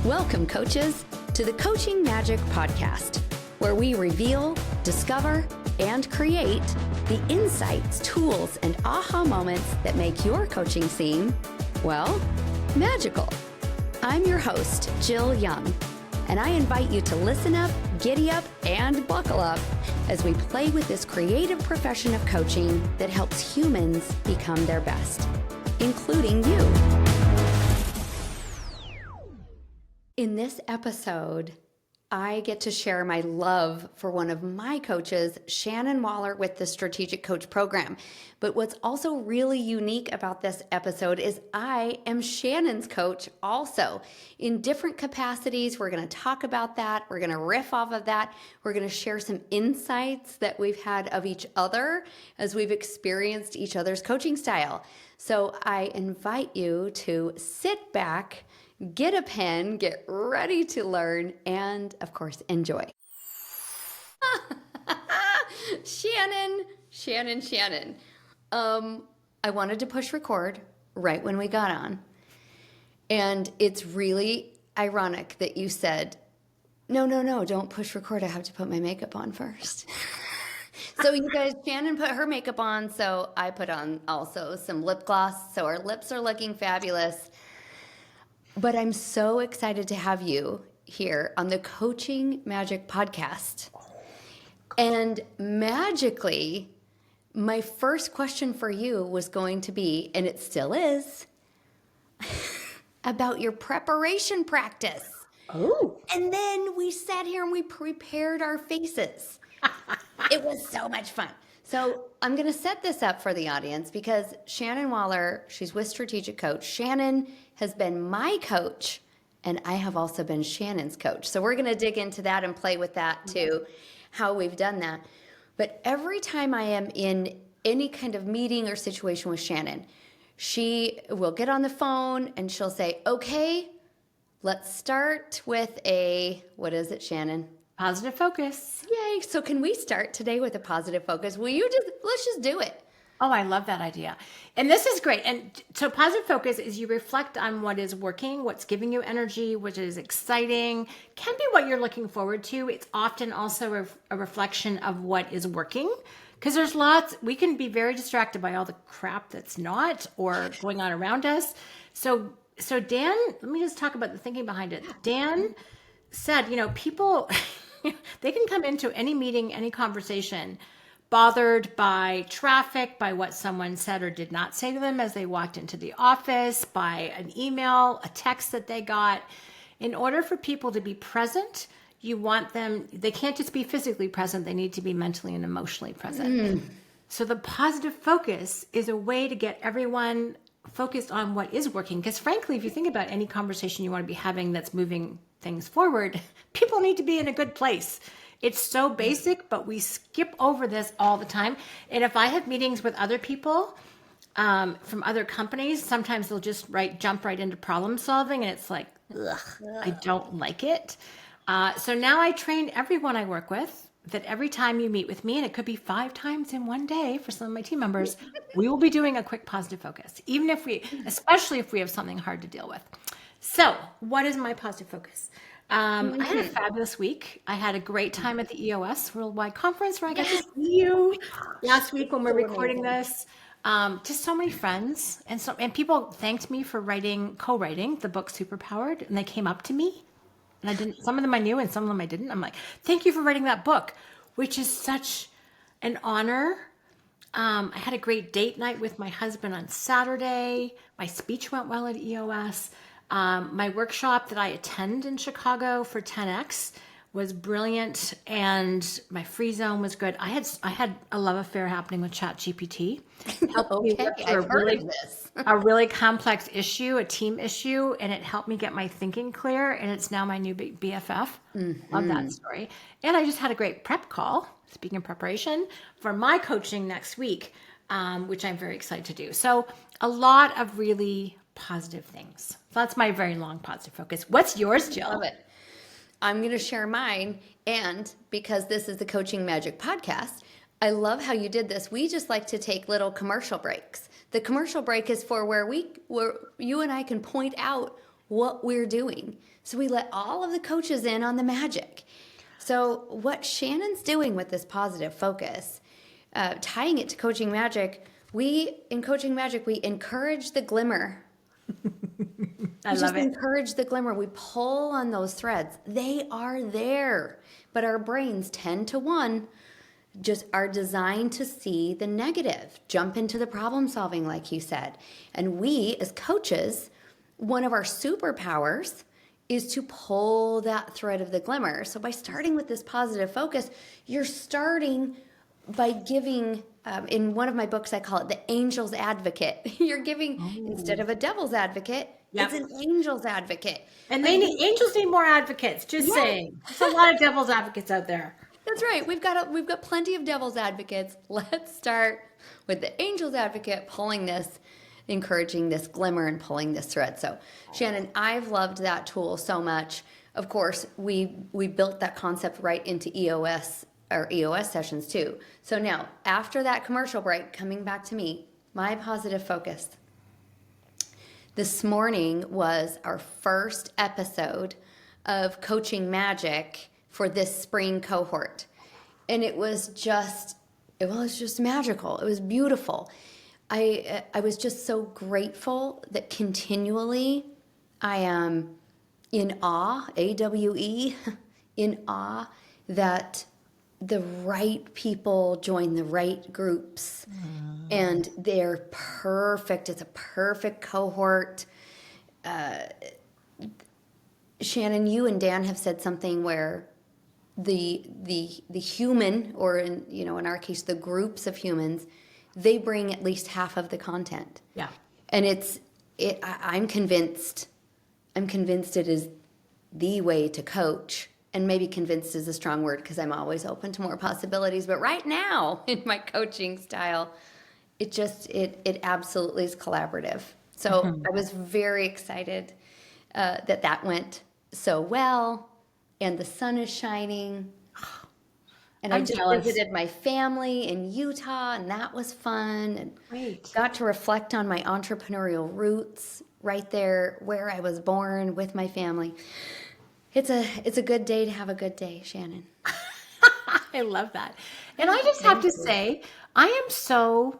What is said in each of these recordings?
Welcome, coaches, to the Coaching Magic Podcast, where we reveal, discover, and create the insights, tools, and aha moments that make your coaching seem, well, magical. I'm your host, Jill Young, and I invite you to listen up, giddy up, and buckle up as we play with this creative profession of coaching that helps humans become their best, including you. In this episode, I get to share my love for one of my coaches, Shannon Waller, with the Strategic Coach Program. But what's also really unique about this episode is I am Shannon's coach also. In different capacities, we're going to talk about that. We're going to riff off of that. We're going to share some insights that we've had of each other as we've experienced each other's coaching style. So I invite you to sit back, get a pen, get ready to learn, and of course, enjoy. Shannon. I wanted to push record right when we got on. And it's really ironic that you said, no, don't push record. I have to put my makeup on first. So you guys, Shannon put her makeup on, so I put on also some lip gloss. So our lips are looking fabulous. But I'm so excited to have you here on the Coaching Magic Podcast. And magically, my first question for you was going to be, and it still is, about your preparation practice. Oh. And then we sat here and we prepared our faces. It was so much fun. So I'm going to set this up for the audience because Shannon Waller, she's with Strategic Coach. Shannon has been my coach, and I have also been Shannon's coach. So we're going to dig into that and play with that too, how we've done that. But every time I am in any kind of meeting or situation with Shannon, she will get on the phone and she'll say, okay, let's start with what is it, Shannon? Positive focus. Yay. So can we start today with a positive focus? Let's just do it. Oh, I love that idea. And this is great. And so positive focus is you reflect on what is working, what's giving you energy, which is exciting, can be what you're looking forward to. It's often also a reflection of what is working. Because there's we can be very distracted by all the crap that's not or going on around us. So Dan, let me just talk about the thinking behind it. Dan said, people... they can come into any meeting, any conversation, bothered by traffic, by what someone said or did not say to them as they walked into the office, by an email, a text that they got. In order for people to be present, you want them, they can't just be physically present, they need to be mentally and emotionally present. So the positive focus is a way to get everyone focused on what is working. Because frankly, if you think about any conversation you want to be having that's moving things forward, people need to be in a good place. It's so basic, but we skip over this all the time. And if I have meetings with other people from other companies, sometimes they'll just jump right into problem solving. And it's like, ugh, I don't like it. So now I train everyone I work with that every time you meet with me, and it could be 5 times in one day for some of my team members, we will be doing a quick positive focus, especially if we have something hard to deal with. So what is my positive focus? I had a fabulous week. I had a great time at the EOS Worldwide Conference where I got to see you last week when we're recording this. Just so many friends and people thanked me for co-writing the book Superpowered, and they came up to me. And some of them I knew and some of them I didn't. I'm like, thank you for writing that book, which is such an honor. I had a great date night with my husband on Saturday. My speech went well at EOS. My workshop that I attend in Chicago for 10X was brilliant, and my free zone was good. I had a love affair happening with ChatGPT. Okay, I've heard of this. A really complex issue, a team issue, and it helped me get my thinking clear, and it's now my new BFF. Love that story. And I just had a great prep call, speaking of preparation, for my coaching next week, which I'm very excited to do. So a lot of really positive things. So that's my very long positive focus. What's yours, Jill? Love it. I'm going to share mine. And because this is the Coaching Magic Podcast, I love how you did this. We just like to take little commercial breaks. The commercial break is for where you and I can point out what we're doing. So we let all of the coaches in on the magic. So what Shannon's doing with this positive focus, tying it to coaching magic, in coaching magic, we encourage the glimmer. I love Just it. encourage the glimmer. We pull on those threads. They are there, but our brains 10 to 1 just are designed to see the negative, jump into the problem solving, like you said. And we, as coaches, one of our superpowers is to pull that thread of the glimmer. So by starting with this positive focus, you're starting by giving, in one of my books, I call it the angel's advocate. You're giving, instead of a devil's advocate, Yep. it's an angel's advocate. And Like, angels need more advocates. Just Yeah. saying. There's a lot of devil's advocates out there. that's right. We've got plenty of devil's advocates. Let's start with the angel's advocate pulling this, encouraging this glimmer and pulling this thread. So, Shannon, I've loved that tool so much. Of course, we built that concept right into EOS, or EOS sessions too. So now, after that commercial break, coming back to me, my positive focus. This morning was our first episode of Coaching Magic for this spring cohort. And it was just magical. It was beautiful. I was just so grateful that continually I am in awe, AWE, in awe that the right people join the right groups and they're perfect. It's a perfect cohort. Shannon, you and Dan have said something where the human, or in our case, the groups of humans, they bring at least half of the content. Yeah. And I'm convinced it is the way to coach. And maybe convinced is a strong word because I'm always open to more possibilities. But right now in my coaching style, it absolutely is collaborative. So I was very excited that went so well, and the sun is shining. And I I'm just jealous. visited my family in Utah, and that was fun. And Great. got to reflect on my entrepreneurial roots right there where I was born with my family. It's a good day to have a good day, Shannon. I love that. And I just have to say, I am so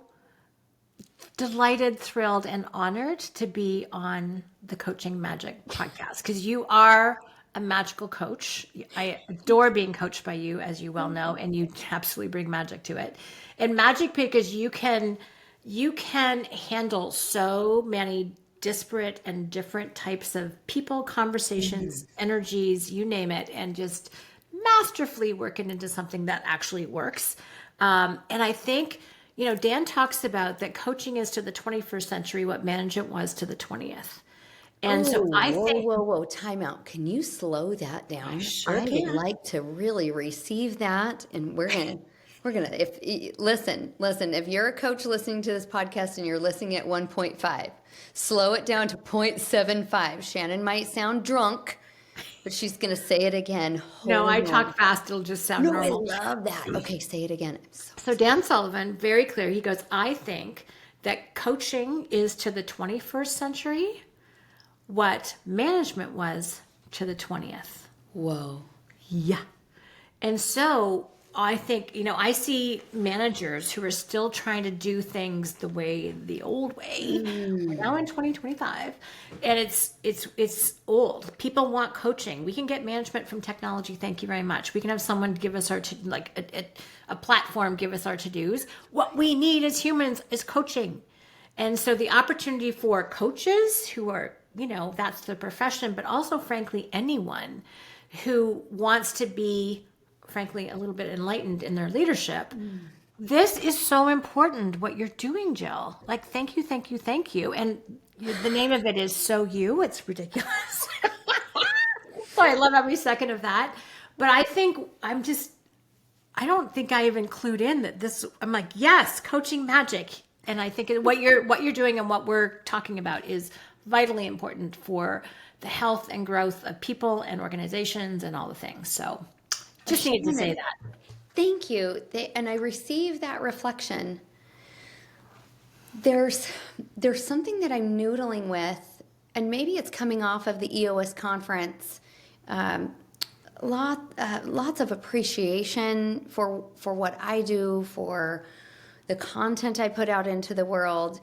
delighted, thrilled, and honored to be on the Coaching Magic podcast because you are a magical coach. I adore being coached by you, as you well know, and you absolutely bring magic to it. And magic because you can handle so many disparate and different types of people, conversations, energies, you name it, and just masterfully work it into something that actually works. And I think, Dan talks about that coaching is to the 21st century what management was to the 20th. And so I think, Whoa, time out. Can you slow that down? sure I would can. like to really receive that, and we're gonna listen, if you're a coach listening to this podcast and you're listening at 1.5, slow it down to 0.75. Shannon might sound drunk, but she's gonna say it again. no, I Hold on. talk fast. It'll just sound No, I normal. love that. Okay, say it again. So Dan Sullivan, very clear. He goes, I think that coaching is to the 21st century what management was to the 20th. Whoa. Yeah. And so I think, I see managers who are still trying to do things the old way. We're now in 2025, and it's old. People want coaching. We can get management from technology. Thank you very much. We can have someone give us our a platform, give us our to-dos. What we need as humans is coaching. And so the opportunity for coaches who are, that's the profession, but also frankly, anyone who wants to be frankly a little bit enlightened in their leadership. This is so important what you're doing, Jill. Like, thank you. And the name of it is So You. It's ridiculous. So I love every second of that. But I think I don't think I even clued in that this, I'm like, yes, coaching magic. And I think what you're doing and what we're talking about is vitally important for the health and growth of people and organizations and all the things. So just needed to say that. Thank you. And I received that reflection. There's something that I'm noodling with and maybe it's coming off of the EOS conference, lots of appreciation for what I do, for the content I put out into the world.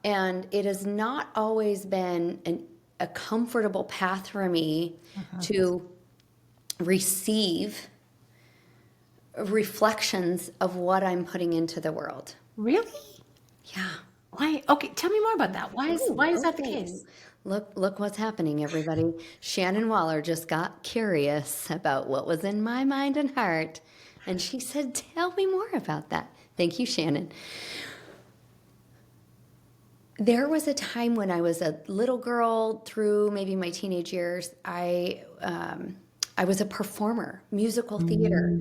And it has not always been a comfortable path for me to receive reflections of what I'm putting into the world. Really? Yeah. Why? Okay, tell me more about that. Why is that the Okay. case? Look what's happening, everybody. Shannon Waller just got curious about what was in my mind and heart. And she said, tell me more about that. Thank you, Shannon. There was a time when I was a little girl through maybe my teenage years. I was a performer, musical theater,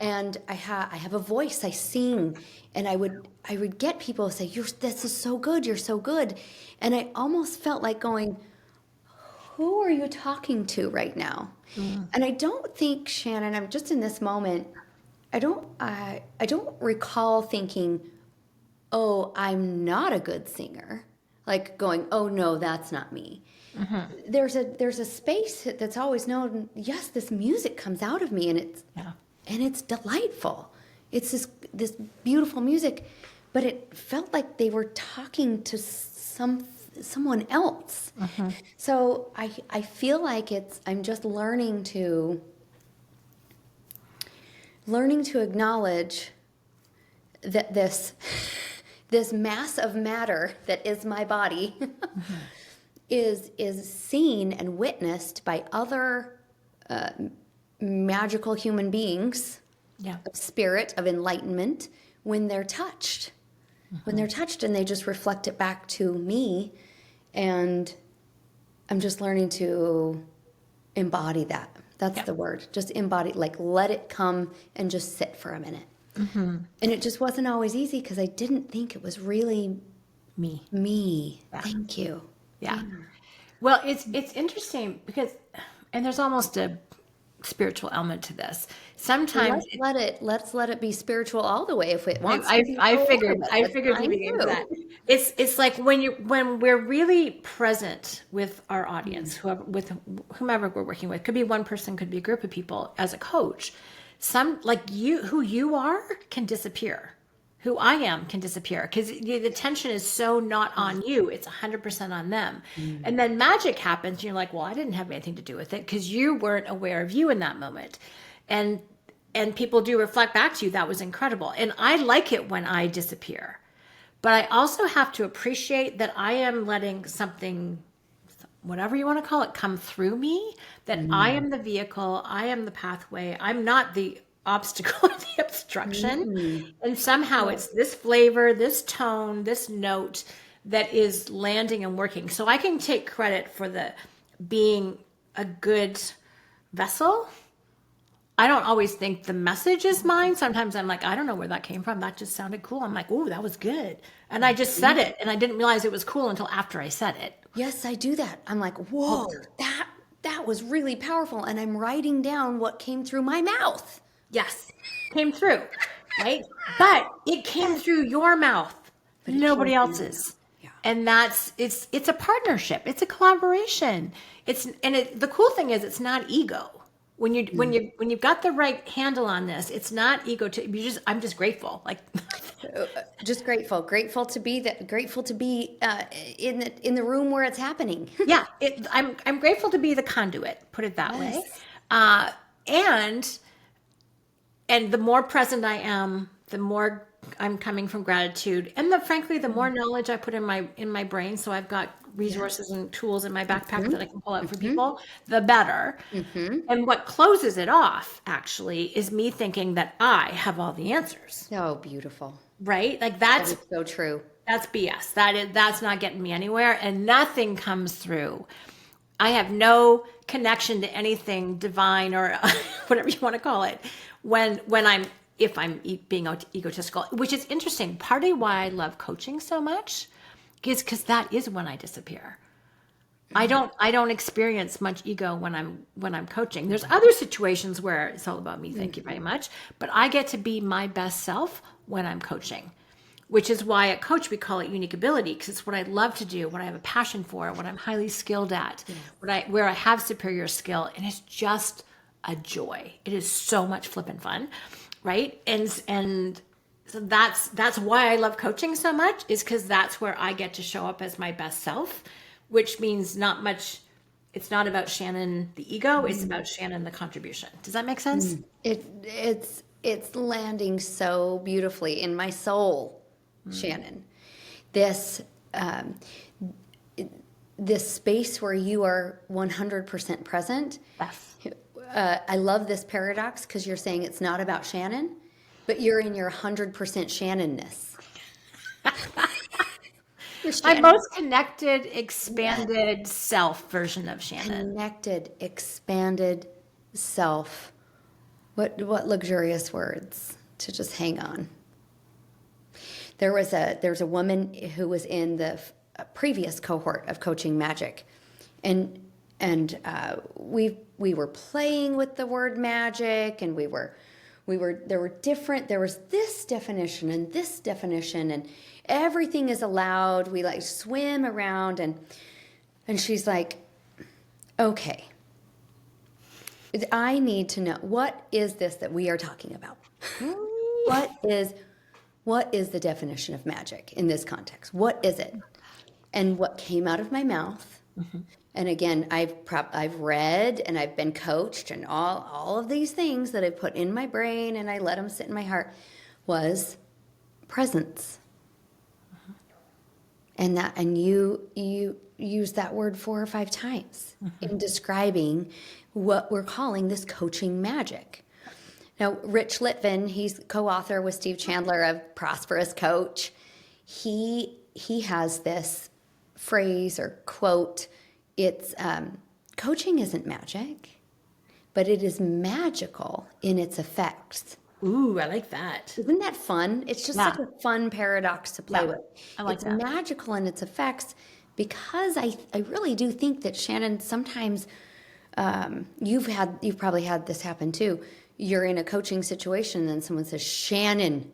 and I have a voice. I sing, and I would get people to say, this is so good. You're so good," and I almost felt like going, "Who are you talking to right now?" And I don't think, Shannon, I'm just in this moment. I don't recall thinking, "Oh, I'm not a good singer," like going, "Oh no, that's not me." There's a space that's always known. Yes, this music comes out of me, and it's delightful. It's this beautiful music, but it felt like they were talking to someone else. So I feel like I'm just learning to acknowledge that this mass of matter that is my body is seen and witnessed by other magical human beings, of spirit, of enlightenment, when they're touched. When they're touched, and they just reflect it back to me, and I'm just learning to embody that. That's the word. Just embody, like let it come and just sit for a minute. And it just wasn't always easy because I didn't think it was really me. Yeah. Thank you. Yeah. Well, it's interesting because, and there's almost a spiritual element to this. Sometimes Let's let it be spiritual all the way if it wants to be. I figured That's you'd fine be into too. that. It's like when we're really present with our audience, whomever we're working with, could be one person, could be a group of people. As a coach, who you are can disappear. Who I am can disappear because the tension is so not on you. It's 100% on them. And then magic happens. And you're like, well, I didn't have anything to do with it because you weren't aware of you in that moment. And people do reflect back to you. That was incredible. And I like it when I disappear. But I also have to appreciate that I am letting something, whatever you want to call it, come through me, that I am the vehicle, I am the pathway, I'm not the obstacle or the obstruction. And somehow it's this flavor, this tone, this note that is landing and working. So I can take credit for the being a good vessel. I don't always think the message is mine. Sometimes I'm like, I don't know where that came from. That just sounded cool. I'm like, oh, that was good. And I just said it. And I didn't realize it was cool until after I said it. Yes, I do that. I'm like, whoa, that was really powerful. And I'm writing down what came through my mouth. Yes, came through, right? But it came through your mouth, nobody else's. Yeah. And it's a partnership. It's a collaboration. The cool thing is it's not ego. When you've got the right handle on this, it's not ego. I'm just grateful. Like, just grateful to be in the room where it's happening. yeah, I'm grateful to be the conduit. Put it that way. And the more present I am, the more I'm coming from gratitude, and frankly, the more knowledge I put in my brain. So I've got resources and tools in my backpack that I can pull out for people, the better. And what closes it off actually is me thinking that I have all the answers. So beautiful, right? Like that is so true. That's BS. That's not getting me anywhere, and nothing comes through. I have no connection to anything divine or whatever you want to call it if I'm being egotistical, which is interesting. Partly why I love coaching so much is because that is when I disappear. I don't experience much ego when I'm coaching. There's other situations where it's all about me. Thank you very much. But I get to be my best self when I'm coaching. which is why at Coach we call it unique ability, because it's what I love to do, what I have a passion for, what I'm highly skilled at, where I have superior skill, and it's just a joy. It is so much flippin' fun, right? And so that's why I love coaching so much, is because that's where I get to show up as my best self, which means not much. It's not about Shannon the ego, it's about Shannon the contribution. Does that make sense? It's landing so beautifully in my soul, Shannon. This this space where you are 100% present. Yes. I love this paradox because you're saying it's not about Shannon, but you're in your 100% Shannonness. My most connected, expanded self version of Shannon. Connected, expanded self. What luxurious words to just hang on. There's a woman who was in the previous cohort of Coaching Magic, and we were playing with the word magic, and there was this definition and this definition, and everything is allowed. We like swim around, and she's like, okay, I need to know, what is this that we are talking about? What is the definition of magic in this context? What is it? And what came out of my mouth, and again, I've read and I've been coached, and all of these things that I put in my brain and I let them sit in my heart, was presence. And you use that word 4 or 5 times in describing what we're calling this coaching magic. Now, Rich Litvin, he's co-author with Steve Chandler of Prosperous Coach. He has this phrase or quote. It's coaching isn't magic, but it is magical in its effects. Ooh, I like that. Isn't that fun? It's just such a fun paradox to play with. I like it's that. magical in its effects, because I really do think that, Shannon, sometimes you've probably had this happen too. You're in a coaching situation and someone says, Shannon,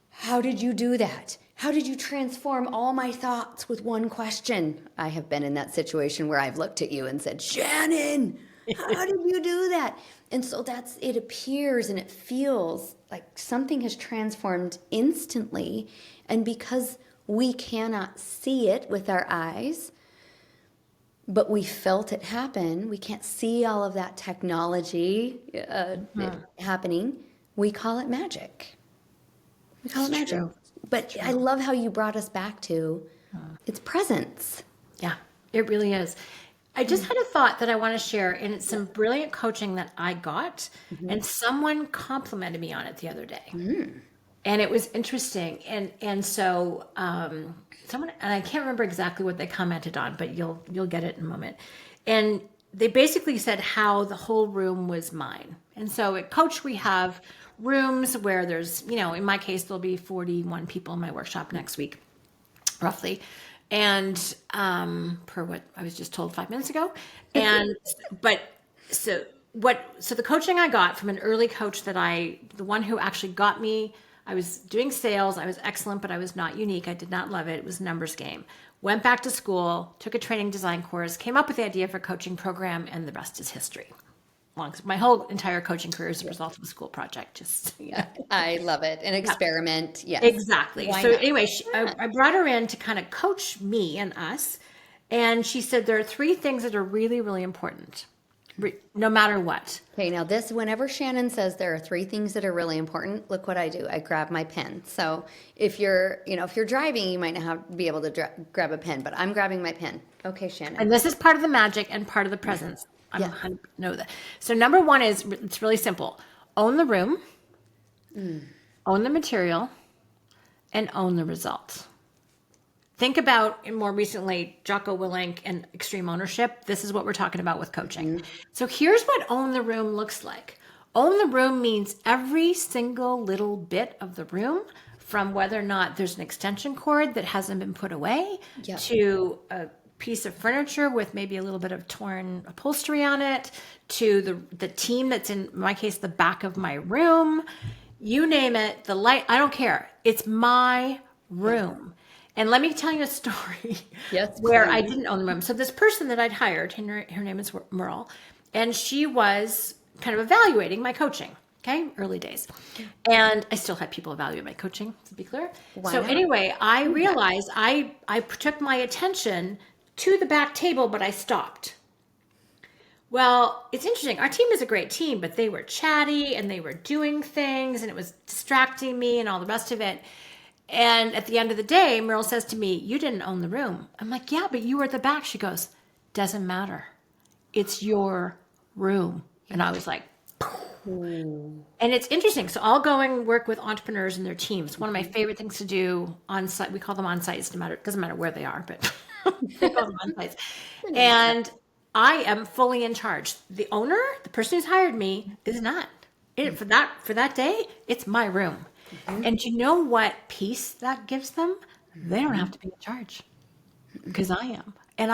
how did you do that? How did you transform all my thoughts with one question? I have been in that situation where I've looked at you and said, Shannon, how did you do that? And so it appears and it feels like something has transformed instantly. And because we cannot see it with our eyes, but we felt it happen, we can't see all of that technology happening, we call it magic. We call it magic. True. But I love how you brought us back to its presence. Yeah, it really is. I just had a thought that I want to share, and it's some brilliant coaching that I got, and someone complimented me on it the other day. And it was interesting. And so someone, and I can't remember exactly what they commented on, but you'll get it in a moment. And they basically said how the whole room was mine. And so at Coach, we have rooms where there's, in my case, there'll be 41 people in my workshop next week, roughly. And per what I was just told 5 minutes ago. And so the coaching I got from an early coach the one who actually got me, I was doing sales, I was excellent, but I was not unique. I did not love it. It was a numbers game. Went back to school, took a training design course, came up with the idea for a coaching program, and the rest is history. My whole entire coaching career is a result of a school project. I love it. An experiment. Yes. Exactly. Why So not? anyway, I brought her in to kind of coach me and us. And she said, there are 3 things that are really, really important, no matter what. Okay, now whenever Shannon says there are 3 things that are really important, look what I do. I grab my pen. So if you're driving, you might not be able to grab a pen, but I'm grabbing my pen. Okay, Shannon. And this is part of the magic and part of the presence. I know that. So number 1 is, it's really simple. Own the room, own the material, and own the result. Think about, and more recently, Jocko Willink and extreme ownership. This is what we're talking about with coaching. So here's what own the room looks like. Own the room means every single little bit of the room, from whether or not there's an extension cord that hasn't been put away to a piece of furniture with maybe a little bit of torn upholstery on it, to the team that's in my case, the back of my room. you name it, the light, I don't care. It's my room. And let me tell you a story Yes, where I please. didn't own the room. So this person that I'd hired, her name is Merle, and she was kind of evaluating my coaching. Okay, early days. And I still had people evaluate my coaching, to be clear. Why So not? anyway, I realized I took my attention to the back table, but I stopped. Well, it's interesting. Our team is a great team, but they were chatty and they were doing things and it was distracting me and all the rest of it. And at the end of the day, Meryl says to me, "You didn't own the room." I'm like, "Yeah, but you were at the back." She goes, "Doesn't matter. It's your room." And I was like, Ooh. and it's interesting. So I'll go and work with entrepreneurs and their teams. One of my favorite things to do on site, we call them on sites, it doesn't matter where they are, but we call them on sites. And I am fully in charge. The owner, the person who's hired me, is not. For that day, it's my room. And you know what peace that gives them? They don't have to be in charge because I am. And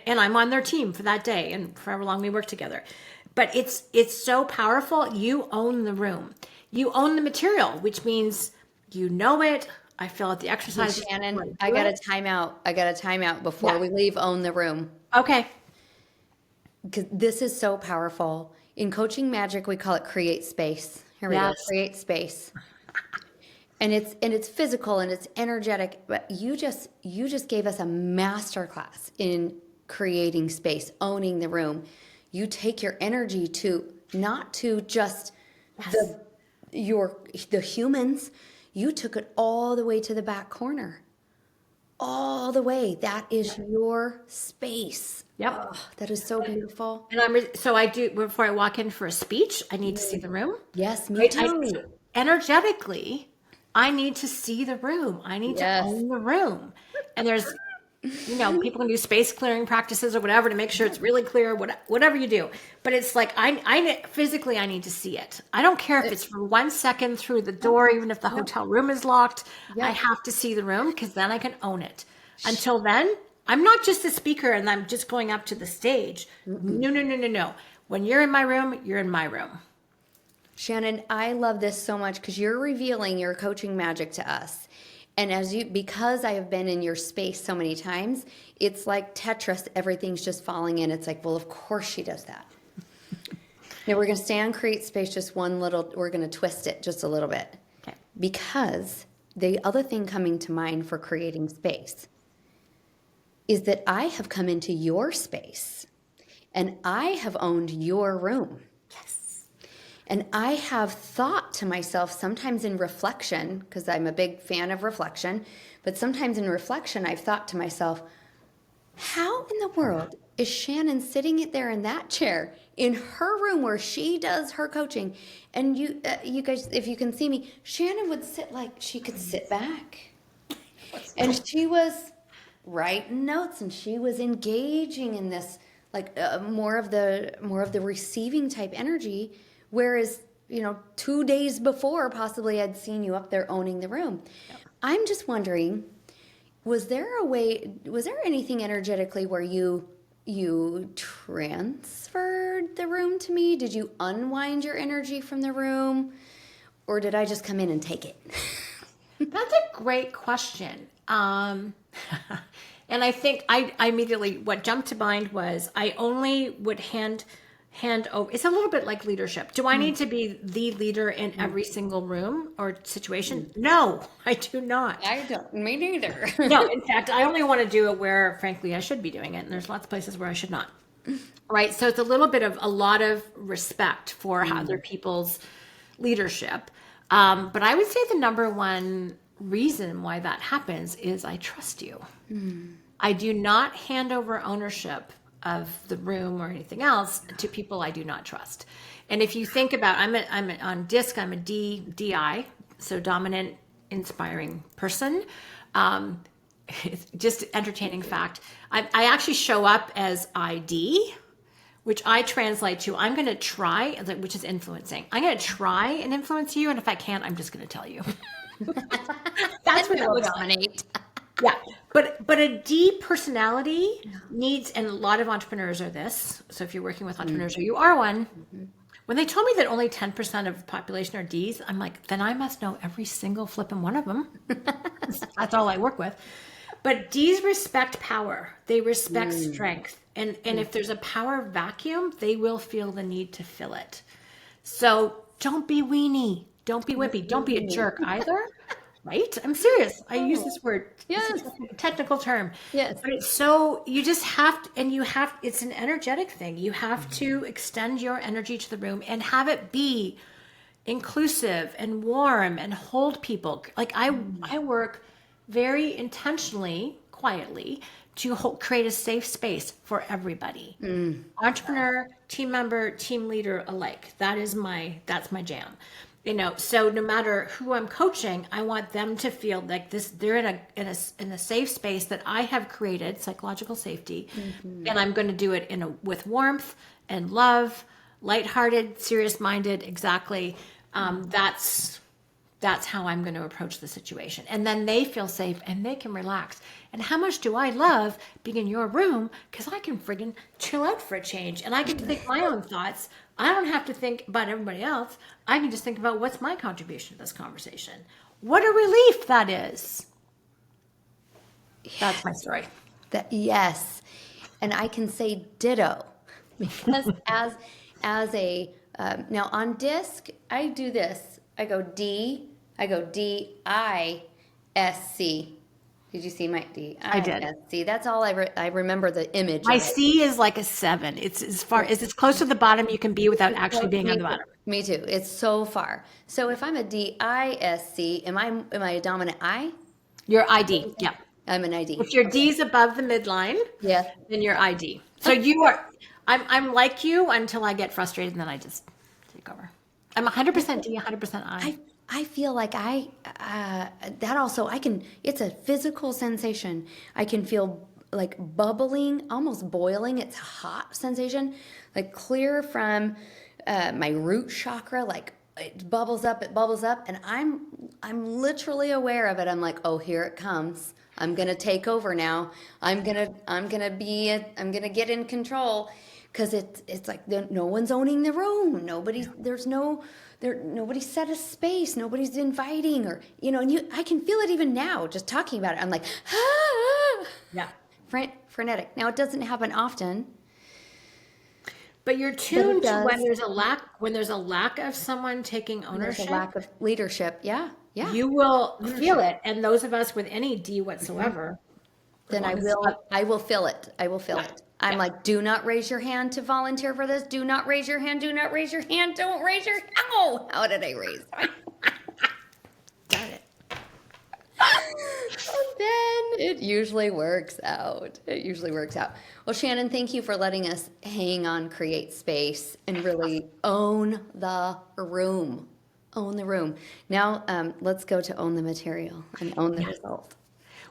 and I'm on their team for that day and for however long we work together. But it's so powerful. You own the room. You own the material, which means you know it. I fill out the exercise. Shannon, I got a timeout. I got a timeout before Yeah. we leave Own the Room. Okay. Because this is so powerful. In coaching magic, we call it create space. Here we go. Yes. Create space. And it's physical and it's energetic, but you just gave us a master class in creating space, owning the room. You take your energy to not to just the humans. You took it all the way to the back corner. All the way. That is your space. Yep. Oh, that is so beautiful. And so I do, before I walk in for a speech, I need to see the room. Yes, me Right? too. Energetically, I need to see the room. I need to Yes. own the room. And there's, people can do space clearing practices or whatever to make sure it's really clear, whatever you do. But it's like, physically, I need to see it. I don't care if it's for 1 second through the door, even if the hotel room is locked. I have to see the room because then I can own it. Until then, I'm not just a speaker and I'm just going up to the stage. No. When you're in my room, you're in my room. Shannon, I love this so much because you're revealing your coaching magic to us. And because I have been in your space so many times, it's like Tetris, everything's just falling in. It's like, well, of course she does that. Now we're going to stay on create space we're going to twist it just a little bit. Okay. Because the other thing coming to mind for creating space is that I have come into your space and I have owned your room. And I have thought to myself, sometimes in reflection, because I'm a big fan of reflection, but sometimes in reflection, I've thought to myself, how in the world is Shannon sitting there in that chair in her room where she does her coaching? And you guys, if you can see me, Shannon would sit like she could sit back. And she was writing notes and she was engaging in this, like more of the receiving type energy. Whereas, 2 days before, possibly I'd seen you up there owning the room. Yep. I'm just wondering, was there anything energetically where you transferred the room to me? Did you unwind your energy from the room? Or did I just come in and take it? That's a great question. And I think I immediately, what jumped to mind was I only would hand over. It's a little bit like leadership. Do I need to be the leader in every single room or situation? No, I do not. I don't. Me neither. No, in fact, I only want to do it where, frankly, I should be doing it. And there's lots of places where I should not. Right. So it's a lot of respect for other people's leadership. But I would say the number one reason why that happens is I trust you. I do not hand over ownership of the room or anything else to people I do not trust. And if you think about, I'm on DISC, I'm a DI, so dominant, inspiring person. It's just entertaining fact. I actually show up as ID, which I translate to, I'm going to try, which is influencing. I'm going to try and influence you. And if I can't, I'm just going to tell you. That's what it looks like. Yeah. But a D personality needs, and a lot of entrepreneurs are this. So if you're working with entrepreneurs or you are one, When they told me that only 10% of the population are D's, I'm like, then I must know every single flipping one of them. That's all I work with. But D's respect power. They respect strength. And if there's a power vacuum, they will feel the need to fill it. So don't be weenie. Don't be wimpy. Don't be a jerk either. Right? I'm serious. I use this word. Yes. It's a technical term. Yes. But it's so, you just have to, and you have, it's an energetic thing. You have to extend your energy to the room and have it be inclusive and warm and hold people. Like I work very intentionally, quietly, to create a safe space for everybody. Entrepreneur, team member, team leader alike. That's my jam. So no matter who I'm coaching, I want them to feel like they're in a safe space that I have created, psychological safety, and I'm going to do it with warmth and love, lighthearted, serious-minded. Exactly. That's how I'm going to approach the situation. And then they feel safe and they can relax. And how much do I love being in your room? Because I can friggin' chill out for a change. And I get to think my own thoughts. I don't have to think about everybody else. I can just think about what's my contribution to this conversation. What a relief that is. That's my story. Yes. And I can say ditto because as a, now on disc, I do this. I go D, D-I-S-C. Did you see my D? I did. See, that's all I remember the image. My of it. C is like a 7. It's as close to the bottom you can be without actually being on the bottom. Me too. It's so far. So if I'm a D-I-S-C, am I a dominant I? Your ID, yeah. I'm an ID. If your D is above the midline, Yeah. then your ID. So you are, I'm like you until I get frustrated and then I just take over. I'm 100% D, 100% I. I feel like that also, it's a physical sensation. I can feel like bubbling, almost boiling. It's a hot sensation, like clear from my root chakra, like it bubbles up, and I'm literally aware of it. I'm like, oh, here it comes. I'm going to take over now. I'm going to get in control. Because it's like no one's owning the room. Nobody's set a space. Nobody's inviting, or and I can feel it even now just talking about it. I'm like, Yeah. Frenetic. Now it doesn't happen often. But you're tuned to when there's a lack of someone taking ownership. There's a lack of leadership. Yeah. You will feel it, and those of us with any D whatsoever. Then I will feel it. I will feel it. I'm like, do not raise your hand to volunteer for this. Do not raise your hand. Do not raise your hand. Don't raise your. Ow! How did I raise? Got it. And then it usually works out. Well, Shannon, thank you for letting us hang on, create space, and really own the room. Own the room. Now, let's go to own the material and own the result.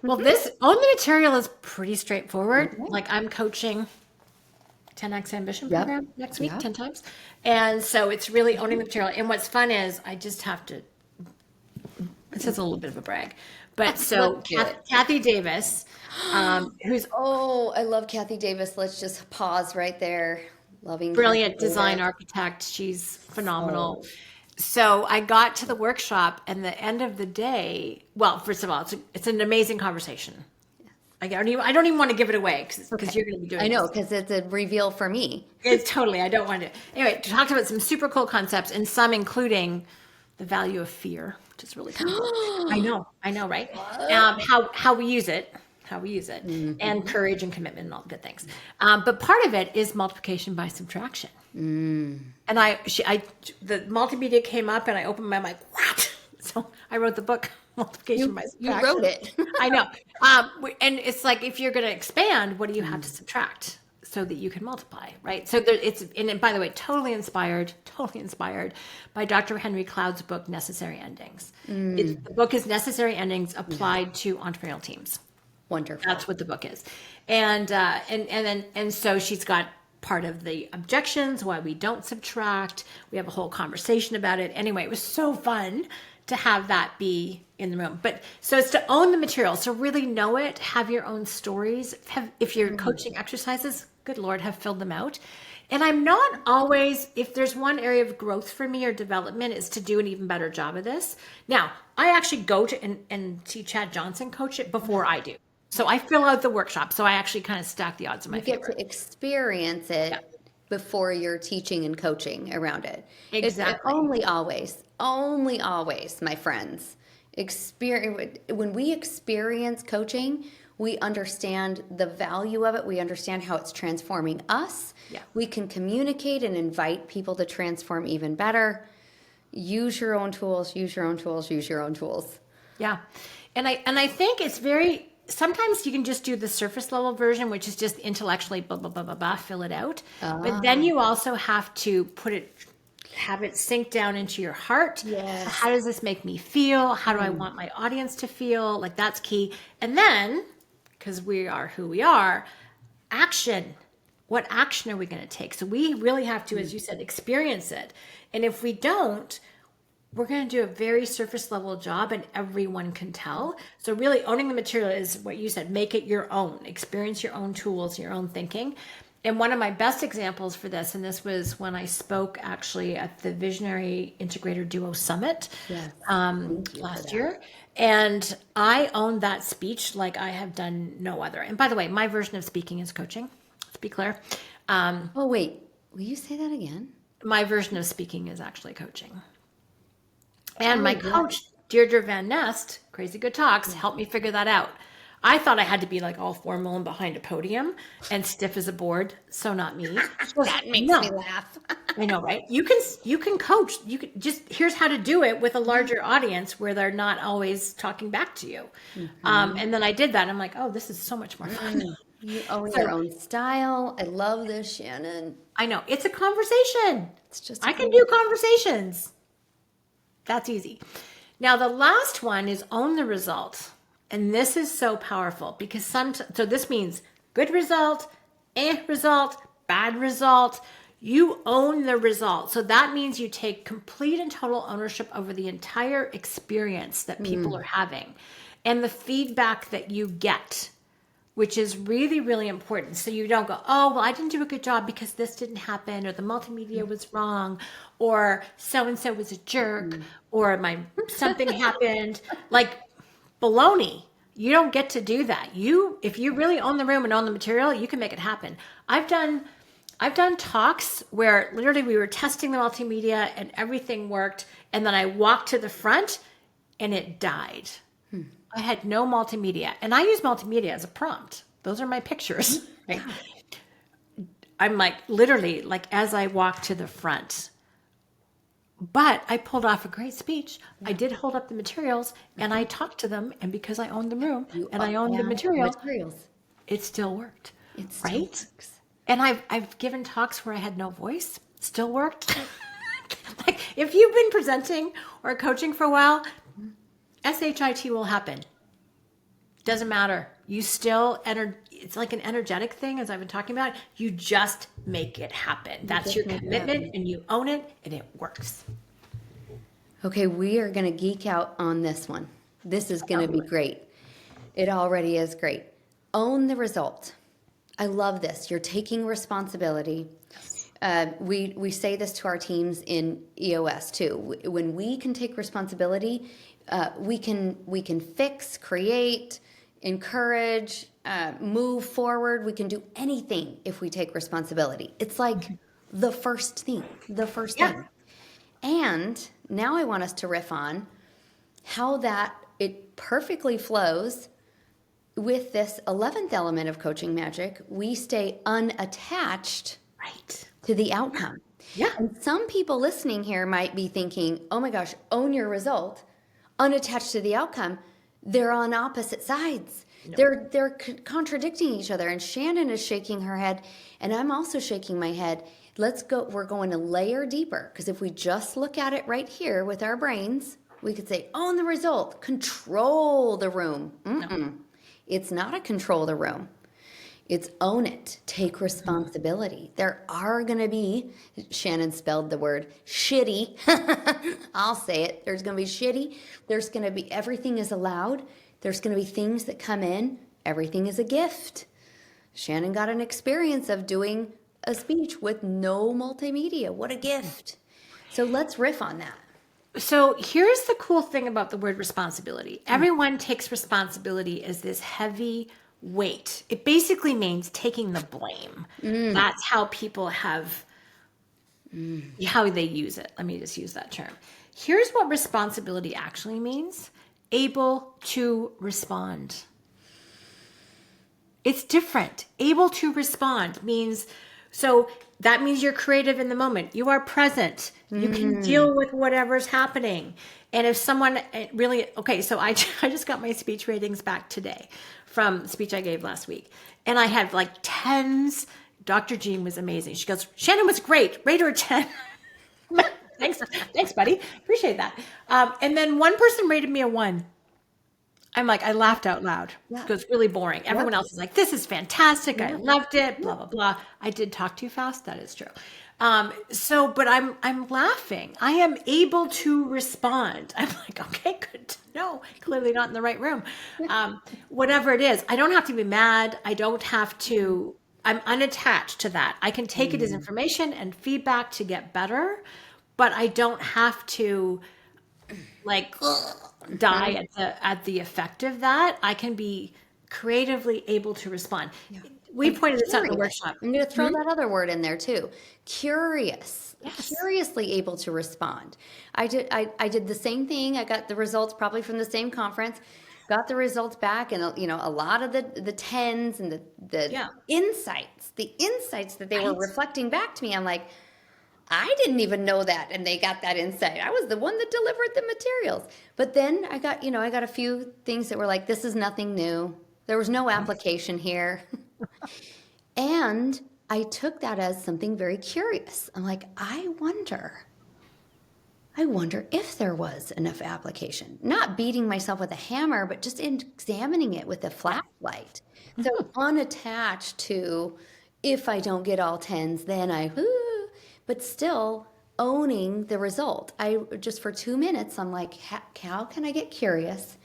Well, this own the material is pretty straightforward. Okay. Like I'm coaching 10X Ambition program next week, 10 times. And so it's really owning the material. And what's fun is I just have to, this is a little bit of a brag, but so Kathy Davis, who's, I love Kathy Davis. Let's just pause right there. Loving brilliant design architect. She's phenomenal. So I got to the workshop, and the end of the day, well, first of all, it's an amazing conversation. I don't even want to give it away because you're going to be doing it. I know, because it's a reveal for me. It's totally, I don't want to. Anyway, talked about some super cool concepts, and some including the value of fear, which is really cool. I know, right? How we use it. And courage and commitment and all the good things. But part of it is multiplication by subtraction. And the multimedia came up and I opened my mic. What? So I wrote the book, Multiplication by Subtraction. You wrote it. I know. And it's like, if you're going to expand, what do you have to subtract so that you can multiply, right? So and by the way, totally inspired by Dr. Henry Cloud's book, Necessary Endings. The book is Necessary Endings applied to entrepreneurial teams. Wonderful. That's what the book is. And so she's got part of the objections, why we don't subtract. We have a whole conversation about it. Anyway, it was so fun to have that be in the room. But so it's to own the material. So really know it, have your own stories. If you're coaching exercises, good Lord, have filled them out. And I'm not always, if there's one area of growth for me or development, is to do an even better job of this. Now, I actually go to and see Chad Johnson coach it before I do. So I fill out the workshop. So I actually kind of stack the odds in my You get favor. to experience Yeah, it before you're teaching and coaching around it. It exactly. only always, my friends. Experience when we experience coaching, we understand the value of it. We understand how it's transforming us. Yeah. We can communicate and invite people to transform even better. Use your own tools, use your own tools, use your own tools. Yeah. And I think it's very, sometimes you can just do the surface level version, which is just intellectually blah blah blah blah blah, fill it out. But then you also have to have it sink down into your heart. Yes. How does this make me feel? How do I want my audience to feel? Like, that's key. And then, because we are who we are, action. What action are we going to take? So we really have to, as you said, experience it. And if we don't, we're going to do a very surface level job, and everyone can tell. So really owning the material is what you said, make it your own, experience your own tools, your own thinking. And one of my best examples for this, and this was when I spoke actually at the Visionary Integrator Duo Summit last year. And I owned that speech like I have done no other. And by the way, my version of speaking is coaching. Let's be clear. Oh, wait. Will you say that again? My version of speaking is actually coaching. And my yeah. coach, Deirdre Van Nest, Crazy Good Talks, helped me figure that out. I thought I had to be like all formal and behind a podium and stiff as a board. So not me. That makes me laugh. I know, right? You can coach. You can just, here's how to do it with a larger audience where they're not always talking back to you. And then I did that. And I'm like, oh, this is so much more fun. You own your own style. I love this, Shannon. I know. It's a conversation. It's just I can do conversations. That's easy. Now, the last one is own the result. And this is so powerful because so this means good result, result, bad result. You own the result. So that means you take complete and total ownership over the entire experience that people are having and the feedback that you get, which is really, really important. So you don't go, oh, well, I didn't do a good job because this didn't happen, or the multimedia was wrong, or so-and-so was a jerk, or something happened. Like, baloney. You don't get to do that. If you really own the room and own the material, you can make it happen. I've done talks where literally we were testing the multimedia and everything worked, and then I walked to the front and it died. I had no multimedia, and I use multimedia as a prompt. Those are my pictures. Right? I'm like, literally, like as I walked to the front. But I pulled off a great speech. I did hold up the materials and I talked to them. And because I owned the room and I owned the materials, it still worked. It still right? works. And I've given talks where I had no voice, still worked. Like, if you've been presenting or coaching for a while, SHIT will happen. Doesn't matter. You still it's like an energetic thing, as I've been talking about. You just make it happen. That's your commitment, and you own it, and it works. Okay, we are going to geek out on this one. This is going to be great. It already is great. Own the result. I love this. You're taking responsibility. We say this to our teams in EOS too. When we can take responsibility, we can fix, create, encourage, move forward. We can do anything if we take responsibility. It's like the first thing. And now I want us to riff on how that it perfectly flows with this 11th element of coaching magic. We stay unattached to the outcome. Yeah. And some people listening here might be thinking, oh my gosh, own your result, unattached to the outcome. They're on opposite sides. No. They're contradicting each other. And Shannon is shaking her head, and I'm also shaking my head. Let's go. We're going to layer deeper, because if we just look at it right here with our brains, we could say, own the result, control the room. No. It's not a control the room. It's own it. Take responsibility. There are going to be, Shannon spelled the word shitty. I'll say it. There's going to be shitty. There's going to be, everything is allowed. There's going to be things that come in. Everything is a gift. Shannon got an experience of doing a speech with no multimedia. What a gift. So let's riff on that. So here's the cool thing about the word responsibility. Everyone takes responsibility as this heavy weight. It basically means taking the blame. That's how people have, how they use it. Let me just use that term. Here's what responsibility actually means: able to respond. It's different. Able to respond means, so that means you're creative in the moment. You are present. You can deal with whatever's happening. And if someone really, okay, so I just got my speech ratings back today from the speech I gave last week. And I had like tens. Dr. Jean was amazing. She goes, Shannon was great. Rate her a 10. Thanks, buddy. Appreciate that. And then one person rated me a 1. I'm like, I laughed out loud. Yeah. It was really boring. Everyone else is like, this is fantastic. I loved it. Blah, blah, blah. I did talk too fast. That is true. But I'm laughing. I am able to respond. I'm like, okay, good to know. Clearly not in the right room. Whatever it is, I don't have to be mad. I don't have to, I'm unattached to that. I can take it as information and feedback to get better, but I don't have to like die at the effect of that. I can be creatively able to respond. We pointed this out in the workshop. I'm going to throw that other word in there too. Curious. Yes. Curiously able to respond. I did the same thing. I got the results probably from the same conference. Got the results back, and a lot of the tens and the insights that they were reflecting back to me. I'm like, I didn't even know that, and they got that insight. I was the one that delivered the materials. But then I got a few things that were like, this is nothing new. There was no application here. And I took that as something very curious. I'm like, I wonder if there was enough application. Not beating myself with a hammer, but just examining it with a flashlight. So unattached to, if I don't get all tens, then but still owning the result. I just, for 2 minutes, I'm like, how can I get curious?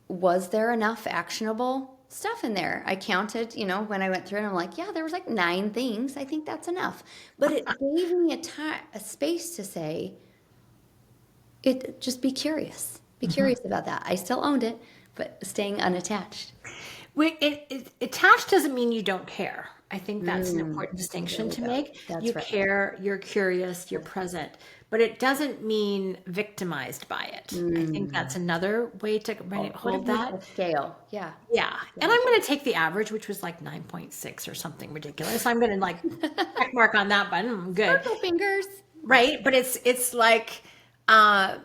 Was there enough actionable stuff in there? I counted, when I went through it, I'm like, yeah, there was like 9 things. I think that's enough. But it gave me a space to say, just be curious. Be curious about that. I still owned it, but staying unattached. Attached doesn't mean you don't care. I think that's an important distinction to make. You care, you're curious, you're present, but it doesn't mean victimized by it. I think that's another way to hold that. Scale. Yeah. Yeah. And I'm going to take the average, which was like 9.6 or something ridiculous. I'm going to like check mark on that button. Good. Purple fingers. Right. But it's like, I'm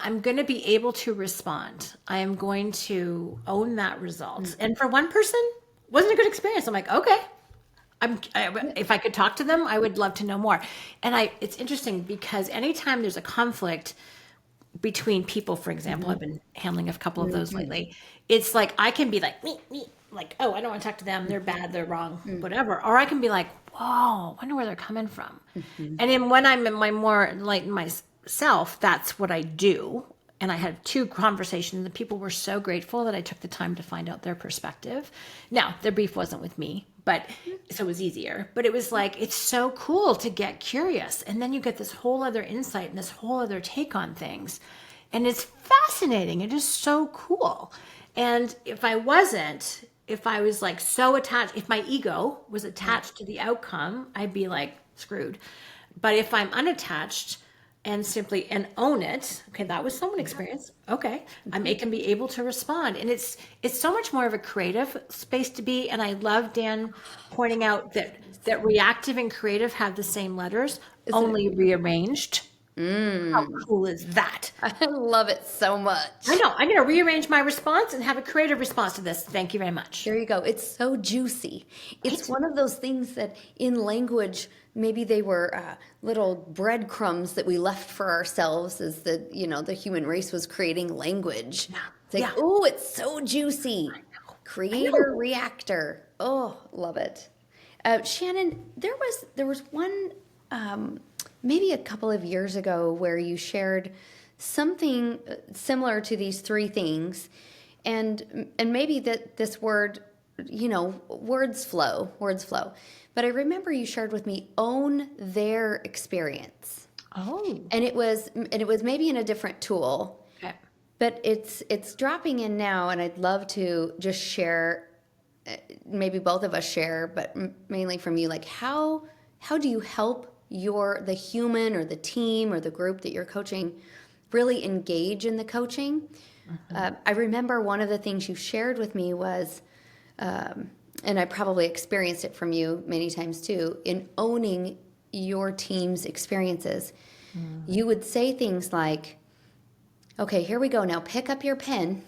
going to be able to respond. I am going to own that result. And for one person, wasn't a good experience. I'm like, okay, if I could talk to them, I would love to know more. And it's interesting because anytime there's a conflict between people, for example, I've been handling a couple of those lately. It's like, I can be like, me, like, oh, I don't want to talk to them. They're bad. They're wrong, whatever. Or I can be like, whoa, I wonder where they're coming from. And then when I'm in my more enlightened myself, that's what I do. And I had 2 conversations, and people were so grateful that I took the time to find out their perspective. Now, their beef wasn't with me, so it was easier. But it was like, it's so cool to get curious. And then you get this whole other insight and this whole other take on things. And it's fascinating. It is so cool. And if I was like so attached, if my ego was attached to the outcome, I'd be like screwed. But if I'm unattached, and simply own it. Okay, that was someone experience. Okay, I can be able to respond, and it's so much more of a creative space to be. And I love Dan pointing out that reactive and creative have the same letters, only rearranged. How cool is that? I love it so much. I know. I'm going to rearrange my response and have a creative response to this. Thank you very much. There you go. It's so juicy. It's one of those things that in language, maybe they were little breadcrumbs that we left for ourselves as the human race was creating language. It's like, oh, it's so juicy. Creator, reactor. Oh, love it. Shannon, there was one maybe a couple of years ago where you shared something similar to these 3 things, and maybe that this word words flow, words flow. But I remember you shared with me, own their experience. Oh, And it was maybe in a different tool, okay. but it's dropping in now, and I'd love to just share, maybe both of us share, but mainly from you, like how do you help the human or the team or the group that you're coaching really engage in the coaching? I remember one of the things you shared with me was, and I probably experienced it from you many times too, in owning your team's experiences. You would say things like, okay, here we go. Now pick up your pen.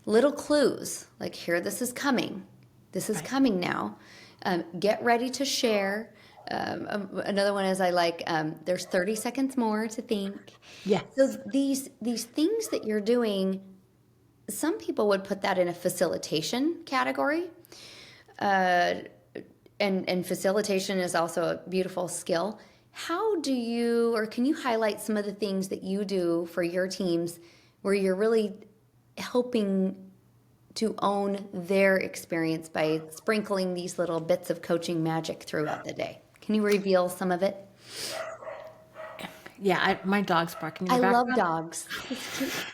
Little clues, like here, this is coming. This is Right. coming now. Get ready to share. Another one is I like, there's 30 seconds more to think. Yes. So these things that you're doing, some people would put that in a facilitation category. And facilitation is also a beautiful skill. How do you, or can you highlight some of the things that you do for your teams where you're really helping to own their experience by sprinkling these little bits of coaching magic throughout the day? Can you reveal some of it? Yeah, my dog's barking in the I love background. dogs.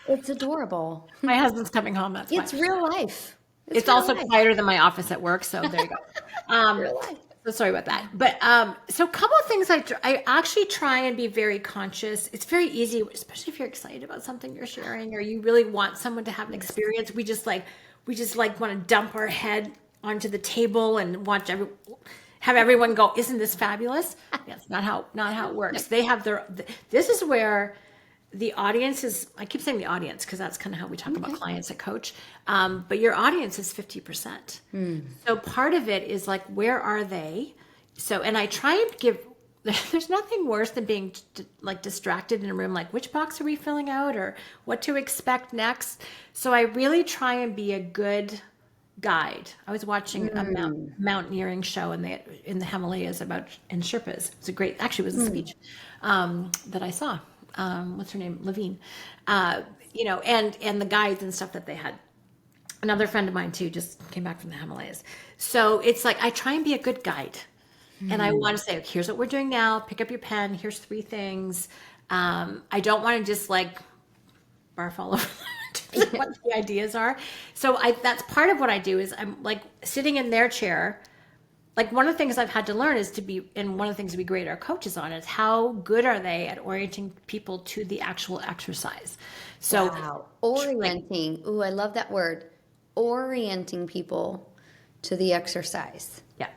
It's adorable. My husband's coming home. That's why. It's real life. It's real also life. quieter than my office at work, so there you go. Real life. So sorry about that. But so a couple of things I actually try and be very conscious. It's very easy, especially if you're excited about something you're sharing or you really want someone to have an experience. We just like want to dump our head onto the table and have everyone go, "Isn't this fabulous?" That's not how it works. They have this is where the audience is, I keep saying the audience because that's kind of how we talk about clients at Coach. But your audience is 50%. So part of it is like, where are they? So, and I try and there's nothing worse than being like distracted in a room, like which box are we filling out or what to expect next. So I really try and be a good guide. I was watching a mountaineering show in the Himalayas in Sherpas. It's actually it was a speech that I saw. What's her name? Levine. And the guides and stuff that they had. Another friend of mine too just came back from the Himalayas. So it's like I try and be a good guide. And I want to say, here's what we're doing now. Pick up your pen. Here's 3 things. I don't want to just like barf all over what the ideas are. So that's part of what I do is I'm like sitting in their chair. Like one of the things I've had to learn is and one of the things we grade our coaches on is how good are they at orienting people to the actual exercise. So wow. Orienting. Ooh, I love that word. Orienting people to the exercise. yeah.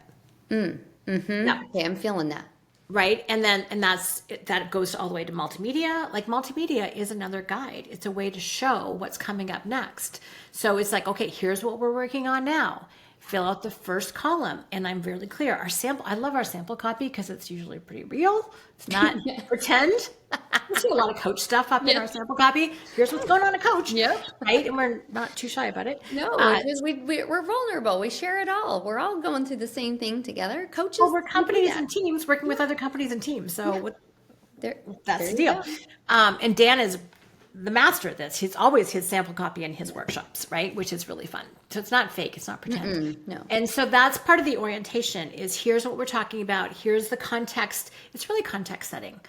Yeah. Okay, I'm feeling that. Right. And that goes all the way to multimedia. Like multimedia is another guide. It's a way to show what's coming up next. So it's like, okay, here's what we're working on now. Fill out the first column. And I'm really clear. I love our sample copy because it's usually pretty real. It's not pretend. We see a lot of coach stuff up in our sample copy. Here's what's going on at Coach. Yep. Right. And we're not too shy about it. No, because we're vulnerable. We share it all. We're all going through the same thing together. Coaches. Well, we're companies and teams working with other companies and teams. So that's the deal. And Dan is the master at this. He's always his sample copy in his workshops, right? Which is really fun. So it's not fake. It's not pretend. No. And so that's part of the orientation is here's what we're talking about. Here's the context. It's really context setting.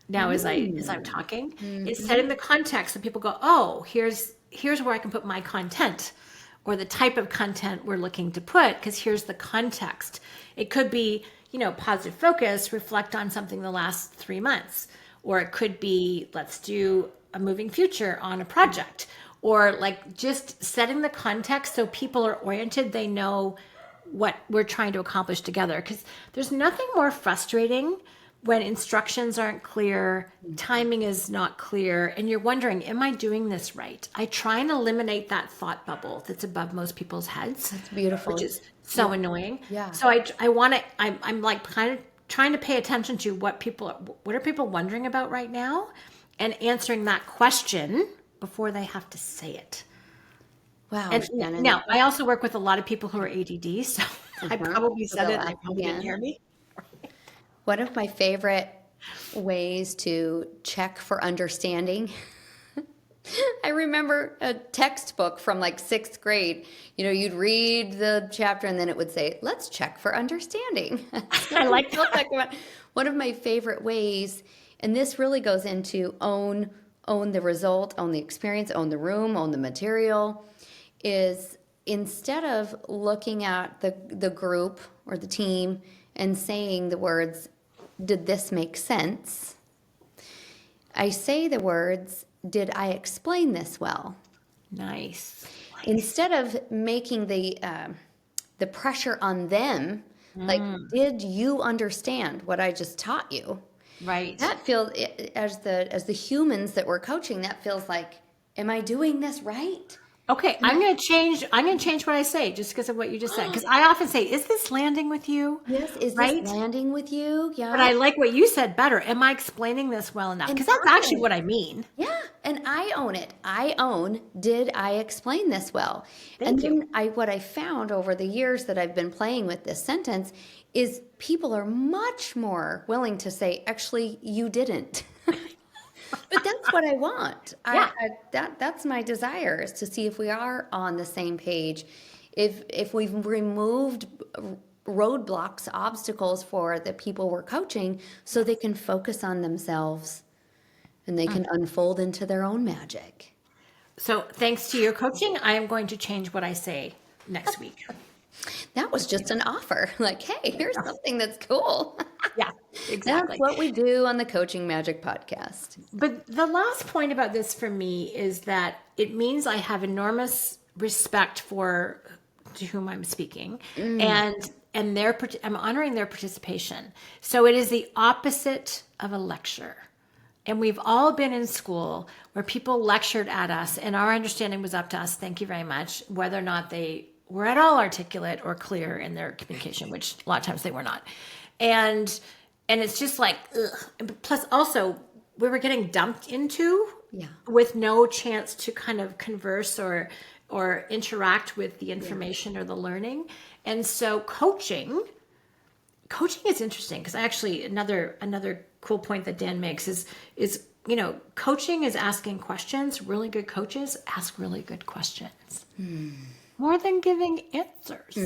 Now, as I'm talking, it's setting the context so people go, oh, here's where I can put my content or the type of content we're looking to put because here's the context. It could be, positive focus, reflect on something the last 3 months, or it could be, let's do a moving future on a project, or like just setting the context so people are oriented, they know what we're trying to accomplish together. Because there's nothing more frustrating when instructions aren't clear, timing is not clear, and you're wondering, am I doing this right? I try and eliminate that thought bubble that's above most people's heads. That's beautiful. Which is so annoying. Yeah. So I'm like kind of trying to pay attention to what are people wondering about right now and answering that question before they have to say it. Wow. And Shannon. now I also work with a lot of people who are ADD, so I probably said it and they probably didn't hear me. One of my favorite ways to check for understanding I remember a textbook from like sixth grade. You know, you'd read the chapter and then it would say, let's check for understanding. I like We'll that. talk about one of my favorite ways, and this really goes into own the result, own the experience, own the room, own the material, is instead of looking at the group or the team and saying the words, did this make sense? I say the words, did I explain this well? Nice. Instead of making the pressure on them, like, did you understand what I just taught you? Right. That feels, as the humans that we're coaching, that feels like, am I doing this right? Okay, I'm going to change what I say just because of what you just said. Because I often say, is this landing with you? Yes, is Right? this landing with you? Yeah. But I like what you said better. Am I explaining this well enough? Because that's actually what I mean. Yeah, and I own it. I own, did I explain this well? Thank you. What I found over the years that I've been playing with this sentence is people are much more willing to say, actually, you didn't. But that's what I want. Yeah. That's my desire, is to see if we are on the same page. If we've removed roadblocks, obstacles for the people we're coaching, so they can focus on themselves and they can unfold into their own magic. So thanks to your coaching, I am going to change what I say next week. That was just an offer. Like, hey, here's something that's cool. Yeah, exactly. That's what we do on the Coaching Magic podcast. But the last point about this for me is that it means I have enormous respect for to whom I'm speaking, and I'm honoring their participation. So it is the opposite of a lecture. And we've all been in school where people lectured at us and our understanding was up to us. Thank you very much. Whether or not they were at all articulate or clear in their communication, which a lot of times they were not. And it's just like, ugh. Plus also we were getting dumped into with no chance to kind of converse or interact with the information or the learning. And so coaching is interesting because actually another cool point that Dan makes is coaching is asking questions. Really good coaches ask really good questions. More than giving answers,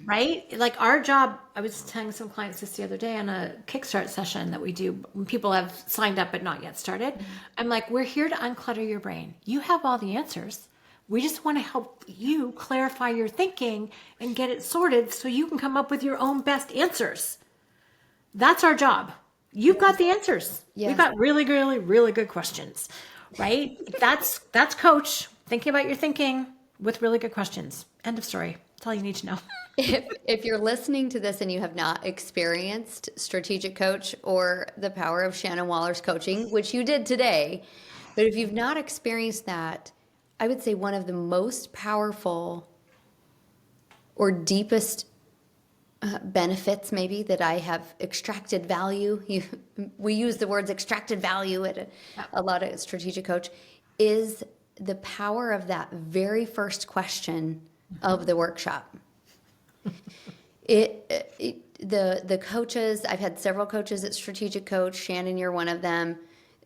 right? Like our job, I was telling some clients this the other day on a Kickstart session that we do when people have signed up but not yet started. I'm like, we're here to unclutter your brain. You have all the answers. We just want to help you clarify your thinking and get it sorted so you can come up with your own best answers. That's our job. You've got the answers. Yes. We've got really, really, really good questions, right? That's coach thinking about your thinking with really good questions. End of story. That's all you need to know. If you're listening to this and you have not experienced Strategic Coach or the power of Shannon Waller's coaching, which you did today, but if you've not experienced that, I would say one of the most powerful or deepest benefits maybe that I have extracted value, we use the words extracted value at a lot of Strategic Coach, is the power of that very first question of the workshop. The coaches, I've had several coaches at Strategic Coach, Shannon, you're one of them,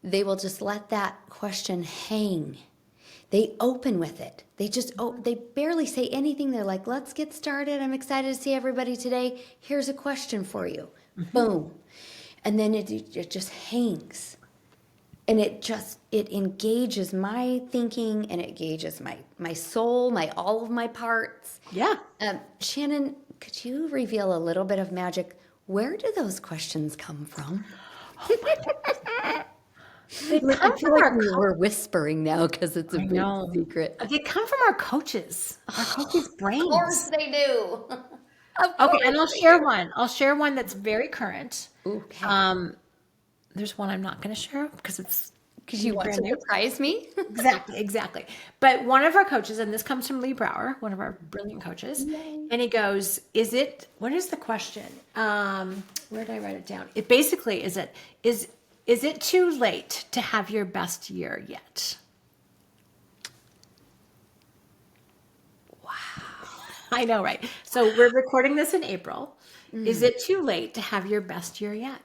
they will just let that question hang. They open with it. They barely say anything. They're like, let's get started. I'm excited to see everybody today. Here's a question for you. Boom. And then it just hangs. And it engages my thinking and it engages my soul, all of my parts. Yeah. Shannon, could you reveal a little bit of magic? Where do those questions come from? They come I feel like we're whispering now because it's a big secret. They come from our coaches' brains. Of course they do. Okay, and I'll share one. I'll share one that's very current. Okay. There's one I'm not going to share because you want to surprise me. Exactly. But one of our coaches, and this comes from Lee Brower, one of our brilliant coaches, and he goes, what is the question? Where did I write it down? It basically is it too late to have your best year yet? Wow. I know, right? So we're recording this in April. Is it too late to have your best year yet?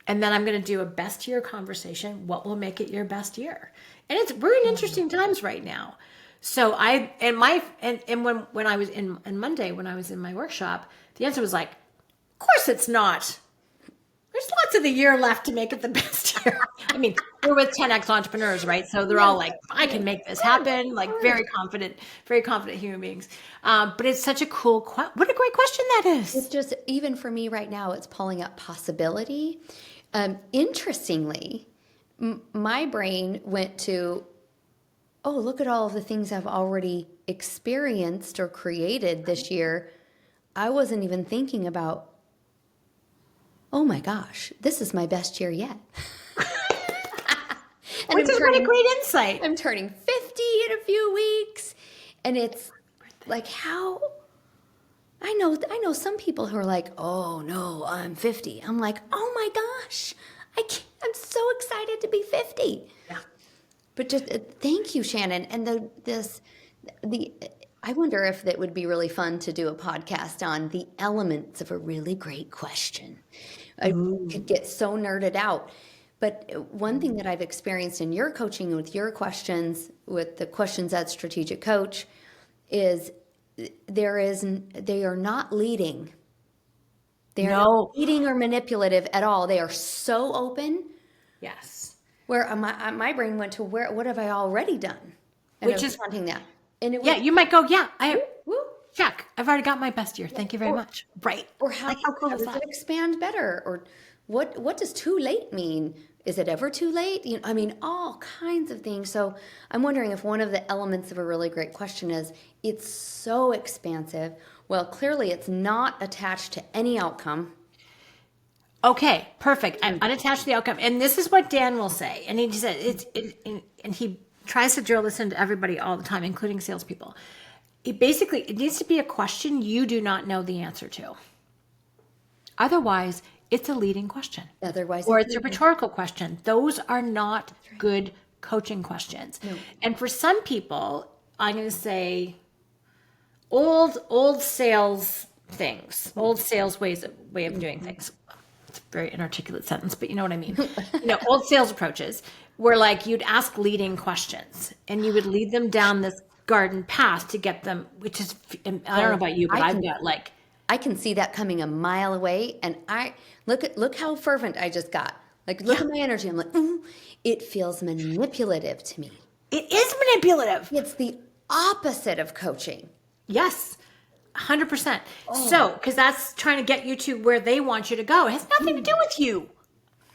And then I'm going to do a best year conversation. What will make it your best year? And we're in interesting times right now. So when I was in Monday, when I was in my workshop, the answer was like, of course it's not. There's lots of the year left to make it the best year. I mean, we're with 10X entrepreneurs, right? So they're all like, I can make this happen. Like very confident human beings. But it's such a cool, what a great question that is. It's just, even for me right now, it's pulling up possibility. Interestingly, my brain went to, oh, look at all of the things I've already experienced or created this year. I wasn't even thinking about, oh my gosh, this is my best year yet. Which is what a great insight. I'm turning 50 in a few weeks. And it's like, how, I know some people who are like, oh no, I'm 50. I'm like, oh my gosh, I'm so excited to be 50. Yeah. But just thank you, Shannon. And I wonder if that would be really fun to do a podcast on the elements of a really great question. I could get so nerded out. But one thing that I've experienced in your coaching with your questions, with the questions at Strategic Coach, is they are not leading. They are not leading or manipulative at all. They are so open. Yes. Where my brain went to, what have I already done? And Which is wanting that. And it was, yeah, you might go, woo. check. I've already got my best year. Thank you very much. Right. Or how cool is does that? it expand better? Or what does too late mean? Is it ever too late? I mean, all kinds of things. So I'm wondering if one of the elements of a really great question is, it's so expansive. Well, clearly it's not attached to any outcome. Okay, perfect. I'm unattached to the outcome. And this is what Dan will say. And he said, and he tries to drill this into everybody all the time, including salespeople. It needs to be a question you do not know the answer to. Otherwise, it's a leading question. Or it's a rhetorical question. Those are not good coaching questions. No. And for some people, I'm going to say old sales things, old sales way of doing things. It's a very inarticulate sentence, but you know what I mean. Old sales approaches where like you'd ask leading questions and you would lead them down this garden path to get them, which is, I don't know about you, but I've got like, I can see that coming a mile away, and look how fervent I just got. Like, look at my energy. I'm like, it feels manipulative to me. It is manipulative. It's the opposite of coaching. Yes, 100%. So, because that's trying to get you to where they want you to go. It has nothing to do with you.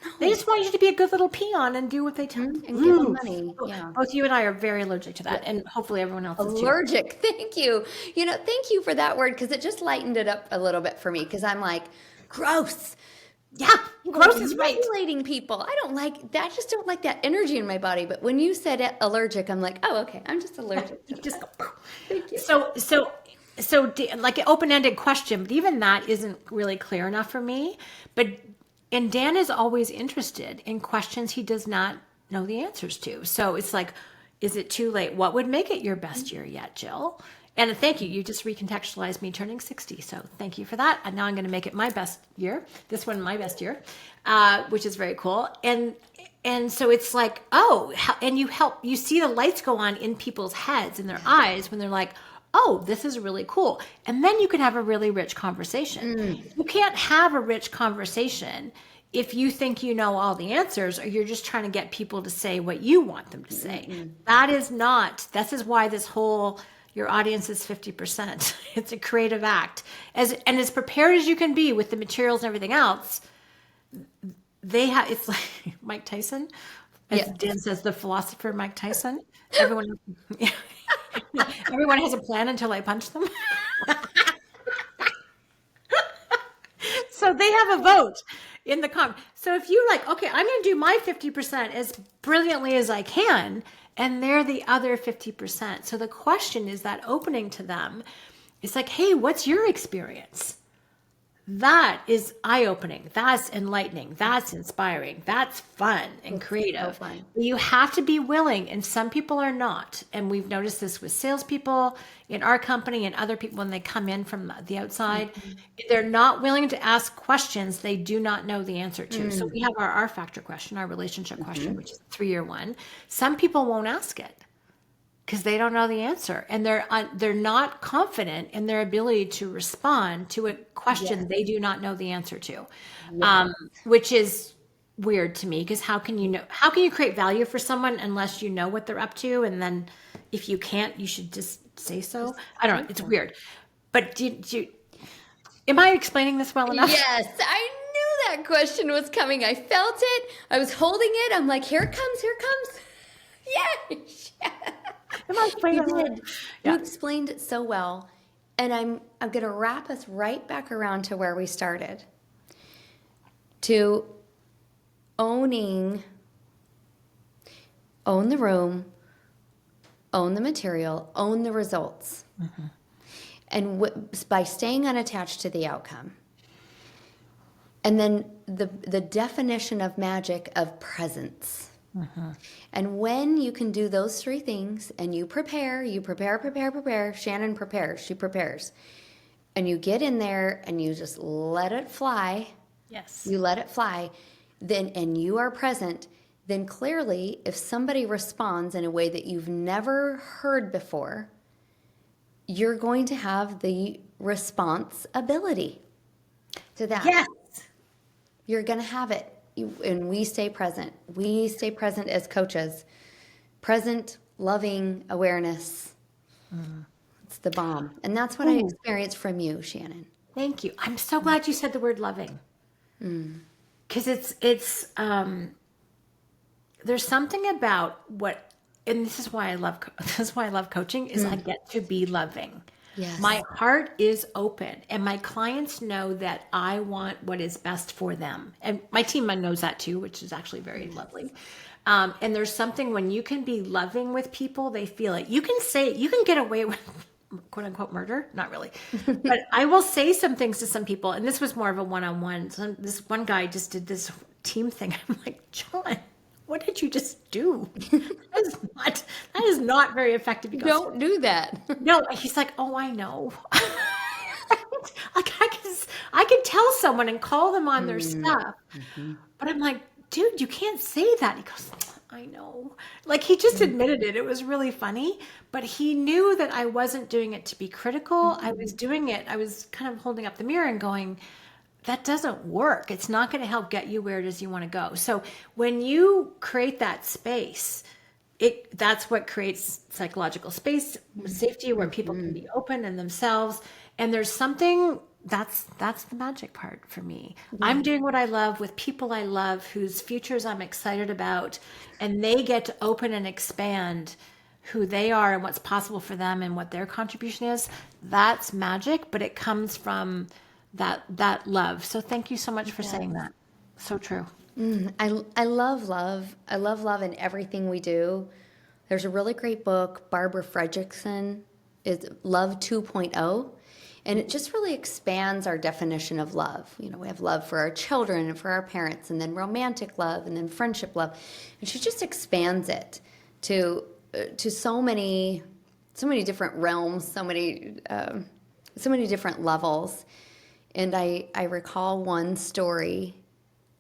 No. They just want you to be a good little peon and do what they tell you. And give them money. Yeah. Both you and I are very allergic to that, and hopefully everyone else is too. Allergic. Thank you. Thank you for that word, because it just lightened it up a little bit for me, because I'm like, gross. Yeah, gross is right. Manipulating people. I don't like that. I just don't like that energy in my body. But when you said allergic, I'm like, oh, okay. I'm just allergic to just that. Thank you. So like an open-ended question, but even that isn't really clear enough for me. And Dan is always interested in questions he does not know the answers to. So it's like, is it too late? What would make it your best year yet, Jill? And thank you. You just recontextualized me turning 60. So thank you for that. And now I'm going to make it my best year. This one, my best year, which is very cool. And so it's like, and you see the lights go on in people's heads, in their eyes, when they're like, oh, this is really cool. And then you can have a really rich conversation. You can't have a rich conversation if you think you know all the answers, or you're just trying to get people to say what you want them to say. This is why this whole, your audience is 50%. It's a creative act. And as prepared as you can be with the materials and everything else, it's like Mike Tyson. As Dan says, the philosopher Mike Tyson. Everyone has a plan until I punch them. So they have a vote in the So if you're like, okay, I'm going to do my 50% as brilliantly as I can, and they're the other 50%. So the question is that opening to them. It's like, hey, what's your experience? That is eye-opening. That's enlightening. That's inspiring. That's fun and So creative. fun. But you have to be willing, and some people are not. And we've noticed this with salespeople in our company and other people when they come in from the outside. They're not willing to ask questions they do not know the answer to. So we have our R factor question, our relationship question, which is a 3-year one. Some people won't ask it because they don't know the answer, and they're not confident in their ability to respond to a question they do not know the answer to, which is weird to me, because how can you create value for someone unless you know what they're up to? And then if you can't, you should just say so. I don't know, it's weird. But am I explaining this well enough? Yes, I knew that question was coming. I felt it. I was holding it. I'm like, here it comes, here it comes. Yes. Am I explaining You it well? did. Yeah. You explained it so well. And I'm going to wrap us right back around to where we started. To own the room, own the material, own the results. And by staying unattached to the outcome. And then the definition of magic of presence. And when you can do those 3 things and you prepare, Shannon prepares, she prepares. And you get in there and you just let it fly. Yes. You let it fly, then, and you are present, then clearly if somebody responds in a way that you've never heard before, you're going to have the response ability to that. Yes. You're going to have it. And we stay present. We stay present as coaches. Present, loving awareness. It's the bomb. And that's what I experienced from you, Shannon. Thank you. I'm so glad you said the word loving. Because there's something about what, and this is why I love coaching, is I get to be loving. Yes. My heart is open, and my clients know that I want what is best for them. And my team knows that too, which is actually very lovely. And there's something when you can be loving with people, they feel it. You can get away with quote unquote murder. Not really. But I will say some things to some people, and this was more of a one-on-one. So this one guy just did this team thing. I'm like, John, what did you just do? That is not very effective. He goes, Don't do that. no, he's like, oh, I know. Like I could tell someone and call them on their stuff, but I'm like, dude, you can't say that. He goes, I know. Like he just admitted it. It was really funny, but he knew that I wasn't doing it to be critical. I was doing it. I was kind of holding up the mirror and going, that doesn't work. It's not going to help get you where it is you want to go. So when you create that space, that's what creates psychological space, safety, where people can be open and themselves. And there's something that's the magic part for me. I'm doing what I love with people I love, whose futures I'm excited about, and they get to open and expand who they are and what's possible for them and what their contribution is. That's magic, but it comes from that love. So thank you so much for saying that. So true. I love love. I love love in everything we do. There's a really great book, Barbara Fredrickson, is Love 2.0. And it just really expands our definition of love. You know, we have love for our children and for our parents, and then romantic love, and then friendship love. And she just expands it to so many different realms, so many different levels. And I recall one story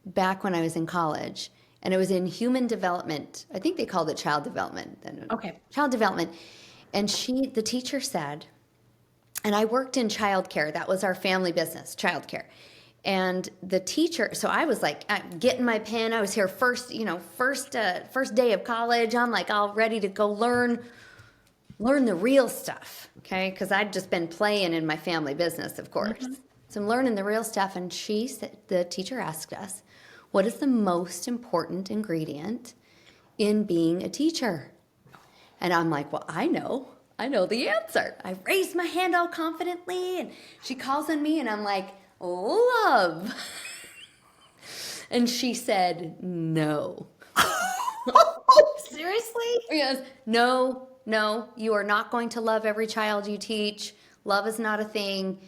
back when I was in college, and it was in human development. I think they called it child development. Okay. Child development. And the teacher said, and I worked in childcare. That was our family business, childcare. And the teacher, so I was like, I'm getting my pen. I was here first day of college. I'm like all ready to go learn the real stuff, okay? Because I'd just been playing in my family business, of course. So I'm learning the real stuff. And the teacher asked us, what is the most important ingredient in being a teacher? And I'm like, well, I know the answer. I raised my hand all confidently, and she calls on me, and I'm like, love. And she said, no. Seriously? Yes. No, you are not going to love every child you teach. Love is not a thing.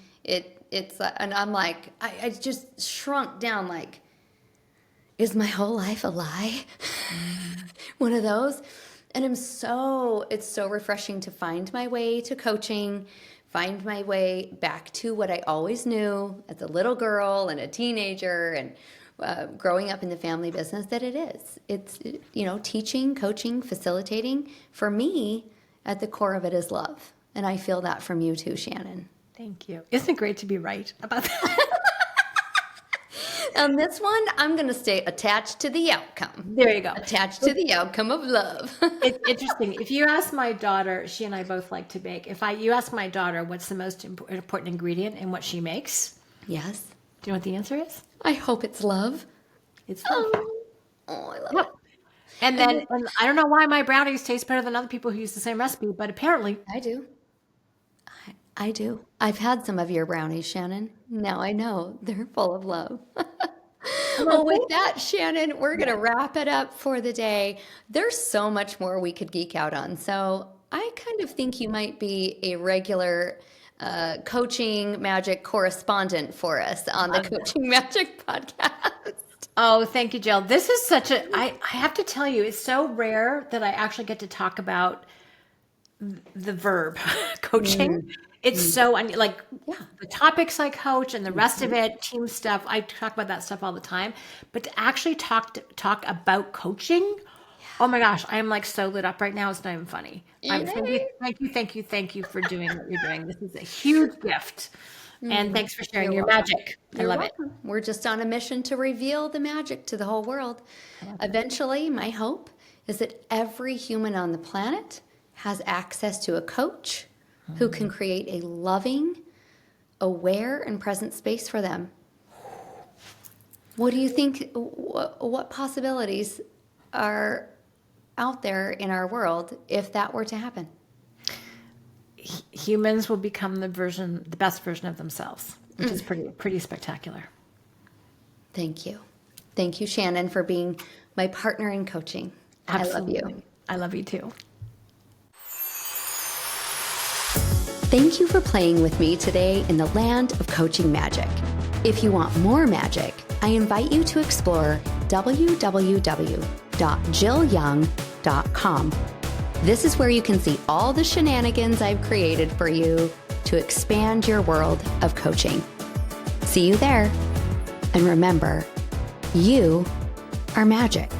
it's, and I'm like, I just shrunk down like, is my whole life a lie? One of those. And it's so refreshing to find my way to coaching, find my way back to what I always knew as a little girl and a teenager and growing up in the family business, that it is. It's, teaching, coaching, facilitating. For me, at the core of it is love. And I feel that from you too, Shannon. Thank you. Isn't it great to be right about that? On this one, I'm going to stay attached to the outcome. There you go. Attached to the outcome of love. It's interesting. If you ask my daughter, she and I both like to bake. You ask my daughter what's the most important ingredient in what she makes, Yes. do you know what the answer is? I hope it's love. It's love. Oh, I love Yep. it. And I don't know why my brownies taste better than other people who use the same recipe, but apparently I do. I do. I've had some of your brownies, Shannon. Now I know they're full of love. Well, with that, Shannon, we're going to wrap it up for the day. There's so much more we could geek out on. So I kind of think you might be a regular coaching magic correspondent for us on the Coaching Magic podcast. Oh, thank you, Jill. This is I have to tell you, it's so rare that I actually get to talk about the verb coaching. It's so, like, the topics I coach and the rest of it, team stuff, I talk about that stuff all the time. But to actually talk about coaching, oh my gosh, I am like so lit up right now. It's not even funny. Thank you for doing what you're doing. This is a huge gift. And thanks for sharing your magic. I love it. We're just on a mission to reveal the magic to the whole world. Eventually, my hope is that every human on the planet has access to a coach who can create a loving, aware, and present space for them. What do you think? What possibilities are out there in our world if that were to happen? Humans will become the best version of themselves, which is pretty spectacular. Thank you. Thank you, Shannon, for being my partner in coaching. Absolutely. I love you. I love you too. Thank you for playing with me today in the land of coaching magic. If you want more magic, I invite you to explore www.jillyoung.com. This is where you can see all the shenanigans I've created for you to expand your world of coaching. See you there. And remember, you are magic.